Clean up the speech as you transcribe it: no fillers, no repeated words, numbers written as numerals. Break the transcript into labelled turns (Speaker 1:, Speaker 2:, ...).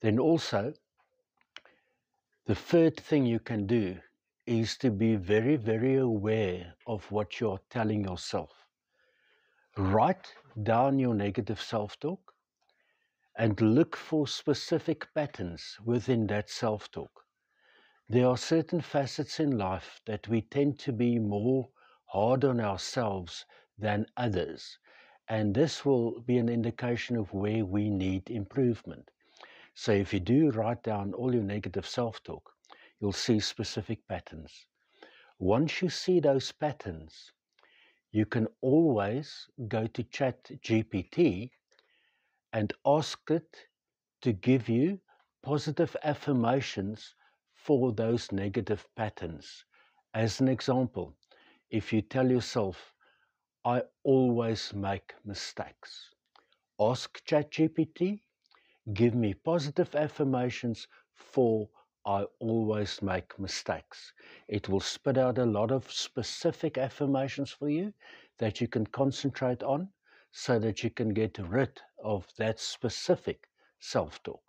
Speaker 1: Then also, the third thing you can do is to be very, very aware of what you're telling yourself. Write down your negative self-talk and look for specific patterns within that self-talk. There are certain facets in life that we tend to be more hard on ourselves than others, and this will be an indication of where we need improvement. So if you do write down all your negative self-talk, you'll see specific patterns. Once you see those patterns, you can always go to ChatGPT and ask it to give you positive affirmations for those negative patterns. As an example, if you tell yourself, I always make mistakes, ask ChatGPT, give me positive affirmations for I always make mistakes. It will spit out a lot of specific affirmations for you that you can concentrate on so that you can get rid of that specific self-talk.